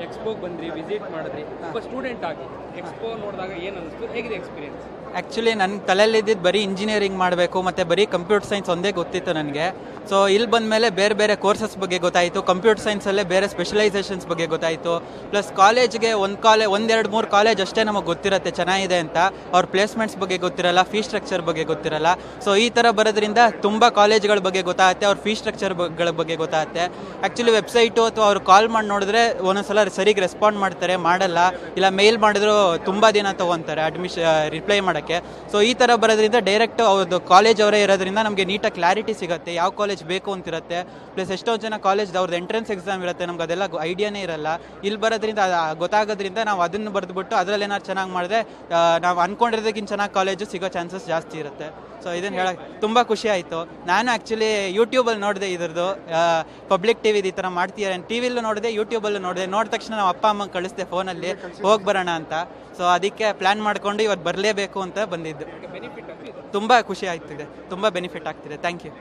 ಎಕ್ಸ್ಪೋಗೆ ಬಂದ್ರಿ, ವಿಸಿಟ್ ಮಾಡಿದ್ರಿ, ಒಬ್ಬ ಸ್ಟೂಡೆಂಟ್ ಆಗಿ ಎಕ್ಸ್ಪೋ ನೋಡಿದಾಗ ಏನು ಅನಿಸ್ತು, ಹೇಗಿದೆ ಎಕ್ಸ್ಪೀರಿಯನ್ಸ್? ಆ್ಯಕ್ಚುಲಿ ನನ್ನ ತಲೆಯಲ್ಲಿ ಇದ್ದಿದ್ದು ಬರೀ ಇಂಜಿನಿಯರಿಂಗ್ ಮಾಡಬೇಕು ಮತ್ತು ಬರೀ ಕಂಪ್ಯೂಟರ್ ಸೈನ್ಸ್ ಒಂದೇ ಗೊತ್ತಿತ್ತು ನನಗೆ. ಸೊ ಇಲ್ಲಿ ಬಂದಮೇಲೆ ಬೇರೆ ಬೇರೆ ಕೋರ್ಸಸ್ ಬಗ್ಗೆ ಗೊತ್ತಾಯಿತು. ಕಂಪ್ಯೂಟರ್ ಸೈನ್ಸಲ್ಲೇ ಬೇರೆ ಸ್ಪೆಷಲೈಸೇಷನ್ಸ್ ಬಗ್ಗೆ ಗೊತ್ತಾಯಿತು. ಪ್ಲಸ್ ಕಾಲೇಜ್ಗೆ ಒಂದೆರಡು ಮೂರು ಕಾಲೇಜ್ ಅಷ್ಟೇ ನಮಗೆ ಗೊತ್ತಿರುತ್ತೆ ಚೆನ್ನಾಗಿದೆ ಅಂತ. ಅವ್ರ ಪ್ಲೇಸ್ಮೆಂಟ್ಸ್ ಬಗ್ಗೆ ಗೊತ್ತಿರಲ್ಲ, ಫೀ ಸ್ಟ್ರಕ್ಚರ್ ಬಗ್ಗೆ ಗೊತ್ತಿರಲ್ಲ. ಸೊ ಈ ಥರ ಬರೋದ್ರಿಂದ ತುಂಬ ಕಾಲೇಜ್ಗಳ ಬಗ್ಗೆ ಗೊತ್ತಾಗುತ್ತೆ, ಅವ್ರ ಫೀ ಸ್ಟ್ರಕ್ಚರ್ಗಳ ಬಗ್ಗೆ ಗೊತ್ತಾಗುತ್ತೆ. ಆ್ಯಕ್ಚುಲಿ ವೆಬ್ಸೈಟು ಅಥವಾ ಅವ್ರು ಕಾಲ್ ಮಾಡಿ ನೋಡಿದ್ರೆ ಒಂದೊಂದ್ಸಲ ಸರಿಗೆ ರೆಸ್ಪಾಂಡ್ ಮಾಡ್ತಾರೆ, ಮಾಡಲ್ಲ, ಇಲ್ಲ ಮೇಲ್ ಮಾಡಿದ್ರು ತುಂಬ ದಿನ ತೊಗೊತಾರೆ ರಿಪ್ಲೈ ಮಾಡೋಕ್ಕೆ. ಸೊ ಈ ಥರ ಬರೋದ್ರಿಂದ ಡೈರೆಕ್ಟ್ ಅವ್ರದ್ದು ಕಾಲೇಜ್ ಅವರೇ ಇರೋದ್ರಿಂದ ನಮಗೆ ನೀಟಾಗಿ ಕ್ಲಾರಿಟಿ ಸಿಗುತ್ತೆ, ಯಾವ ಕಾಲೇಜ್ ಬೇಕು ಅಂತಿರುತ್ತೆ. ಪ್ಲಸ್ ಎಷ್ಟೊಂದು ಜನ ಕಾಲೇಜ್ ಅವ್ರದ್ದು ಎಂಟ್ರೆನ್ಸ್ ಎಕ್ಸಾಮ್ ಇರುತ್ತೆ, ನಮ್ಗೆ ಅದೆಲ್ಲ ಐಡಿಯಾನೇ ಇರಲ್ಲ. ಇಲ್ಲಿ ಬರೋದ್ರಿಂದ ಗೊತ್ತಾಗೋದ್ರಿಂದ ನಾವು ಅದನ್ನು ಬರೆದ್ಬಿಟ್ಟು ಅದರಲ್ಲಿ ಏನಾದ್ರು ಚೆನ್ನಾಗಿ ಮಾಡಿದ್ರೆ ನಾವು ಅಂದ್ಕೊಂಡಿರೋದಕ್ಕಿಂತ ಚೆನ್ನಾಗಿ ಕಾಲೇಜು ಸಿಗೋ ಚಾನ್ಸಸ್ ಜಾಸ್ತಿ ಇರುತ್ತೆ. ಸೊ ಇದನ್ನು ಹೇಳಕ್ಕೆ ತುಂಬ ಖುಷಿ ಆಯಿತು. ನಾನು ಆ್ಯಕ್ಚುಲಿ ಯೂಟ್ಯೂಬಲ್ಲಿ ನೋಡಿದೆ ಇದ್ರದ್ದು ಪಬ್ಲಿಕ್ ಟಿವಿ ಈ ಥರ ಮಾಡ್ತೀರಾ, ಟಿ ವಿಲೂ ನೋಡಿದೆ, ಯೂಟ್ಯೂಬಲ್ಲೂ ನೋಡಿದೆ. ನೋಡಿದ ತಕ್ಷಣ ನಾವು ಅಪ್ಪ ಅಮ್ಮಂಗೆ ಕಳಿಸ್ದೆ ಫೋನಲ್ಲಿ ಹೋಗಿ ಬರೋಣ ಅಂತ. ಸೊ ಅದಕ್ಕೆ ಪ್ಲ್ಯಾನ್ ಮಾಡಿಕೊಂಡು ಇವತ್ತು ಬರಲೇಬೇಕು ಅಂತ ಬಂದಿದ್ದು. ತುಂಬ ಖುಷಿ ಆಗ್ತಿದೆ, ತುಂಬ ಬೆನಿಫಿಟ್ ಆಗ್ತಿದೆ. Thank you.